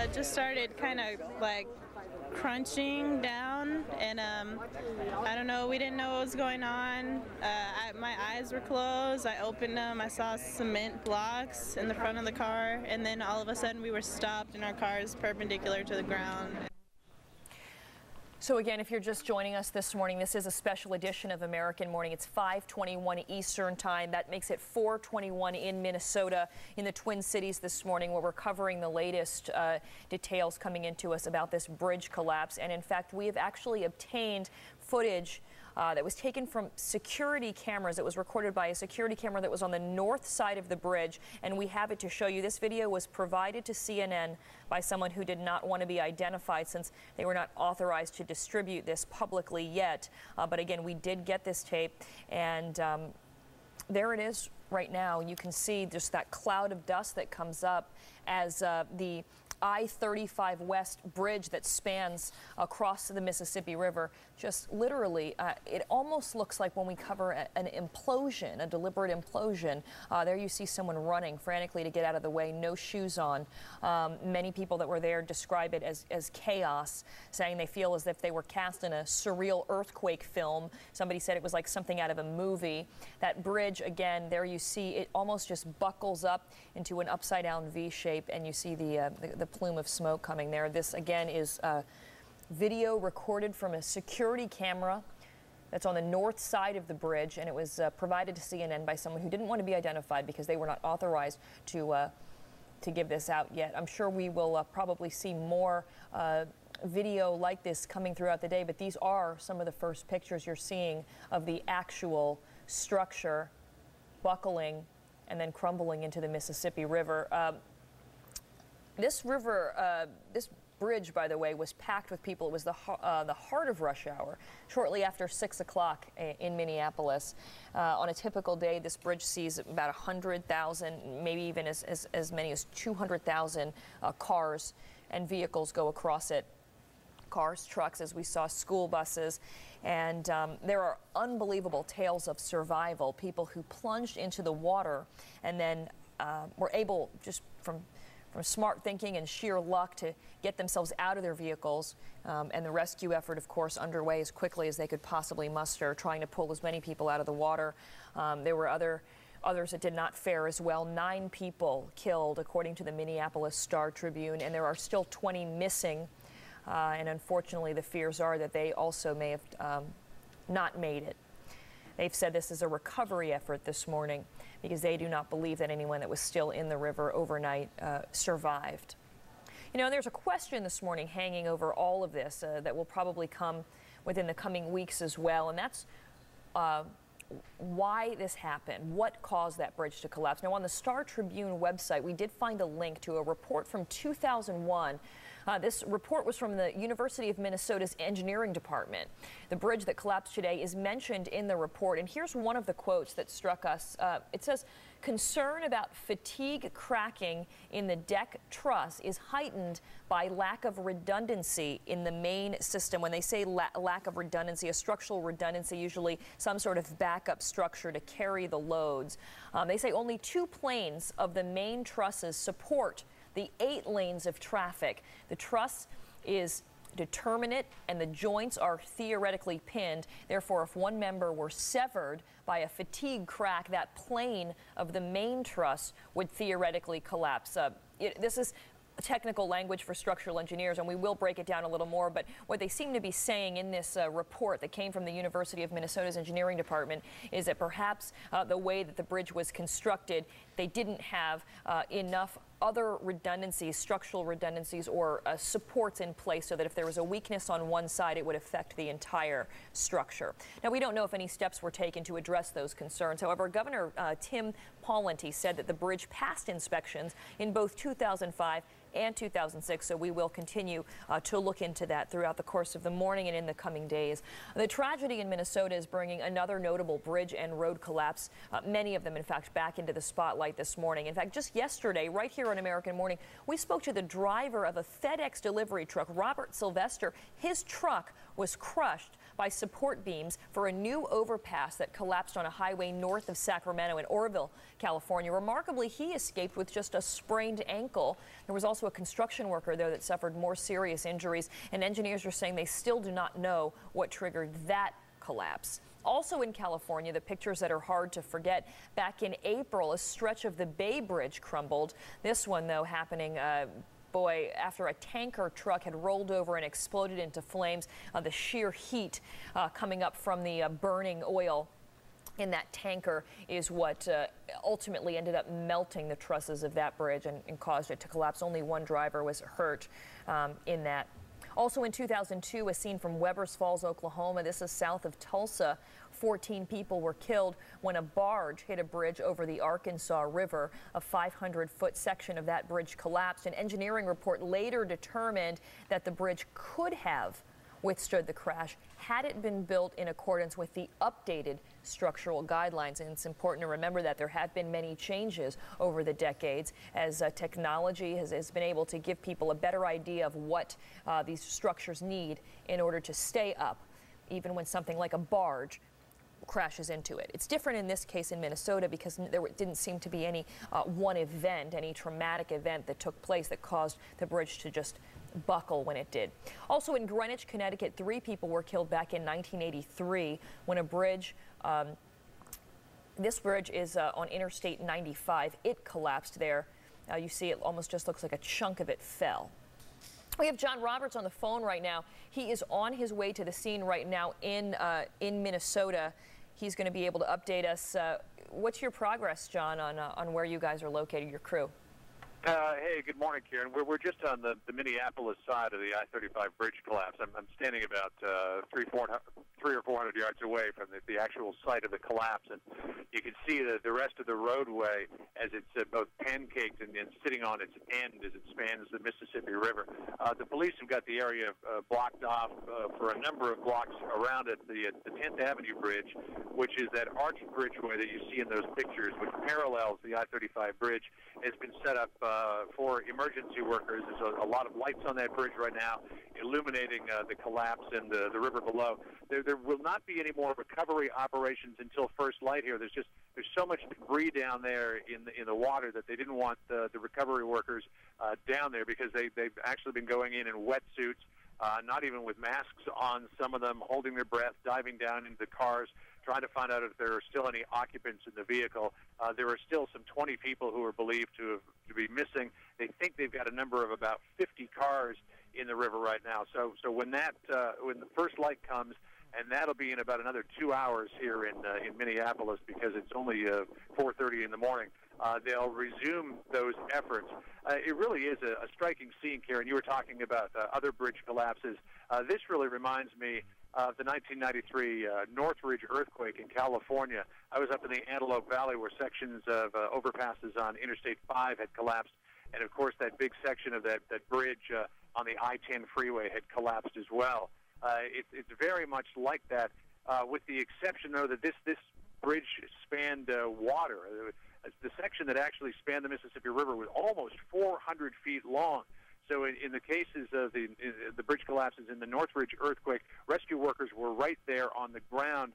It just started kind of like crunching down, and I don't know, we didn't know what was going on. My eyes were closed. I opened them, I saw cement blocks in the front of the car, and then all of a sudden we were stopped and our car is perpendicular to the ground. So again, if you're just joining us this morning, this is a special edition of American Morning. It's 5:21 Eastern Time. That makes it 4:21 in Minnesota, in the Twin Cities this morning, where we're covering the latest details coming into us about this bridge collapse. And in fact, we have actually obtained footage that was taken from security cameras. It was recorded by a security camera that was on the north side of the bridge, and we have it to show you. This video was provided to CNN by someone who did not want to be identified, since they were not authorized to distribute this publicly yet. But again, we did get this tape, and there it is right now. You can see just that cloud of dust that comes up as the I-35 West bridge that spans across the Mississippi River, just literally, it almost looks like when we cover an implosion, a deliberate implosion. There you see someone running frantically to get out of the way, no shoes on. Many people that were there describe it as chaos, saying they feel as if they were cast in a surreal earthquake film. Somebody said it was like something out of a movie. That bridge, again, there you see it almost just buckles up into an upside-down V shape, and you see the plume of smoke coming there. This again is video recorded from a security camera that's on the north side of the bridge, and it was provided to CNN by someone who didn't want to be identified because they were not authorized to give this out yet. I'm sure we will probably see more video like this coming throughout the day, but these are some of the first pictures you're seeing of the actual structure buckling and then crumbling into the Mississippi River. This bridge, by the way, was packed with people. It was the heart of rush hour, shortly after 6 o'clock in Minneapolis. On a typical day, this bridge sees about 100,000, maybe even as many as 200,000 cars and vehicles go across it. Cars, trucks, as we saw, school buses. And there are unbelievable tales of survival, people who plunged into the water and then were able, just from smart thinking and sheer luck, to get themselves out of their vehicles, and the rescue effort, of course, underway as quickly as they could possibly muster, trying to pull as many people out of the water. There were others that did not fare as well. 9 people killed, according to the Minneapolis Star-Tribune, and there are still 20 missing. And unfortunately, the fears are that they also may have not made it. They've said this is a recovery effort this morning because they do not believe that anyone that was still in the river overnight survived. You know, there's a question this morning hanging over all of this that will probably come within the coming weeks as well, and that's why this happened. What caused that bridge to collapse? Now, on the Star-Tribune website, we did find a link to a report from 2001. This report was from the University of Minnesota's engineering department. The bridge that collapsed today is mentioned in the report, and here's one of the quotes that struck us. It says, "Concern about fatigue cracking in the deck truss is heightened by lack of redundancy in the main system." When they say lack of redundancy, a structural redundancy, usually some sort of backup structure to carry the loads. They say only 2 planes of the main trusses support the 8 lanes of traffic. The truss is determinate and the joints are theoretically pinned. Therefore, if one member were severed by a fatigue crack, that plane of the main truss would theoretically collapse. This is technical language for structural engineers, and we will break it down a little more, but what they seem to be saying in this report that came from the University of Minnesota's engineering department is that perhaps the way that the bridge was constructed, they didn't have enough other redundancies, structural redundancies, or supports in place so that if there was a weakness on one side, it would affect the entire structure. Now, we don't know if any steps were taken to address those concerns. However, Governor Tim Pawlenty said that the bridge passed inspections in both 2005 and 2006, so we will continue to look into that throughout the course of the morning and in the coming days. The tragedy in Minnesota is bringing another notable bridge and road collapse, many of them, in fact, back into the spotlight this morning. In fact, just yesterday, right here on American Morning, we spoke to the driver of a FedEx delivery truck, Robert Sylvester. His truck was was crushed by support beams for a new overpass that collapsed on a highway north of Sacramento in Oroville, California. Remarkably, he escaped with just a sprained ankle. There was also a construction worker there that suffered more serious injuries, and engineers are saying they still do not know what triggered that collapse. Also in California, the pictures that are hard to forget. Back in April, a stretch of the Bay Bridge crumbled. This one, though, happening after a tanker truck had rolled over and exploded into flames. The sheer heat coming up from the burning oil in that tanker is what ultimately ended up melting the trusses of that bridge and caused it to collapse. Only one driver was hurt in that. Also in 2002, a scene from Webbers Falls, Oklahoma. This is south of Tulsa. 14 people were killed when a barge hit a bridge over the Arkansas River. A 500-foot section of that bridge collapsed. An engineering report later determined that the bridge could have withstood the crash had it been built in accordance with the updated structural guidelines. And it's important to remember that there have been many changes over the decades as technology has been able to give people a better idea of what these structures need in order to stay up, even when something like a barge crashes into it. It's different in this case in Minnesota because there didn't seem to be any one event, any traumatic event that took place that caused the bridge to just buckle when it did. Also in Greenwich, Connecticut, 3 people were killed back in 1983 when a bridge, this bridge is on Interstate 95, it collapsed there. You see it almost just looks like a chunk of it fell. We have John Roberts on the phone right now. He is on his way to the scene right now in Minnesota. He's going to be able to update us. What's your progress, John, on where you guys are located, your crew? Hey, good morning, Karen. We're just on the Minneapolis side of the I-35 bridge collapse. I'm standing about 300 or 400 yards away from the actual site of the collapse, and you can see the rest of the roadway as it's both pancaked and sitting on its end as it spans the Mississippi River. The police have got the area blocked off for a number of blocks around it. The 10th Avenue Bridge, which is that arched bridgeway that you see in those pictures, which parallels the I-35 bridge, has been set up for emergency workers. There's a lot of lights on that bridge right now, illuminating the collapse and the river below. There will not be any more recovery operations until first light here. There's so much debris down there in the water that they didn't want the recovery workers down there because they've actually been going in wetsuits, not even with masks on, some of them holding their breath, diving down into the cars, trying to find out if there are still any occupants in the vehicle. There are still some 20 people who are believed to be missing. They think they've got a number of about 50 cars in the river right now. So when the first light comes, and that'll be in about another 2 hours here in Minneapolis because it's only 4:30 in the morning, they'll resume those efforts. It really is a striking scene, Karen. You were talking about other bridge collapses. This really reminds me of the 1993 Northridge earthquake in California. I was up in the Antelope Valley where sections of overpasses on Interstate 5 had collapsed, and of course that big section of that bridge on the I-10 freeway had collapsed as well. It's very much like that, with the exception, though, that this bridge spanned water. The section that actually spanned the Mississippi River was almost 400 feet long. So in the cases of the bridge collapses in the Northridge earthquake, rescue workers were right there on the ground,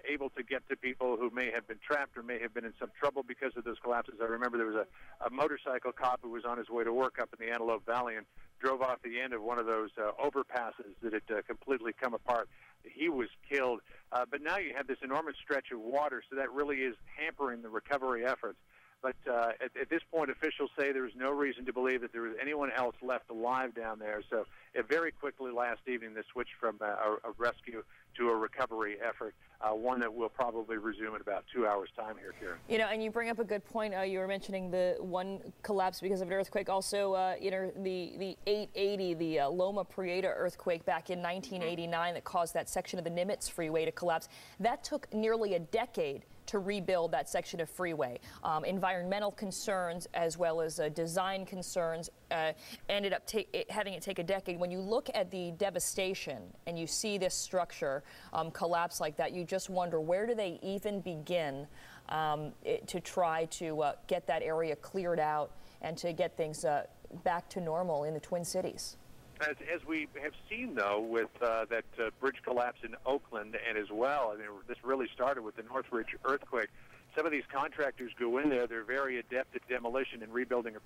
able to get to people who may have been trapped or may have been in some trouble because of those collapses. I remember there was a motorcycle cop who was on his way to work up in the Antelope Valley and drove off the end of one of those overpasses that had completely come apart. He was killed. But now you have this enormous stretch of water, so that really is hampering the recovery efforts. But at this point, officials say there is no reason to believe that there was anyone else left alive down there. So very quickly last evening, they switched from a rescue to a recovery effort, one that will probably resume in about 2 hours' time here, Karen. You know, and you bring up a good point. You were mentioning the one collapse because of an earthquake. Also, the 880, the Loma Prieta earthquake back in 1989 that caused that section of the Nimitz freeway to collapse. That took nearly a decade to rebuild that section of freeway. Environmental concerns as well as design concerns ended up having it take a decade. When you look at the devastation and you see this structure collapse like that, you just wonder, where do they even begin to try to get that area cleared out and to get things back to normal in the Twin Cities? As we have seen, though, with that bridge collapse in Oakland, and as well, I mean, this really started with the Northridge earthquake. Some of these contractors go in there, they're very adept at demolition and rebuilding a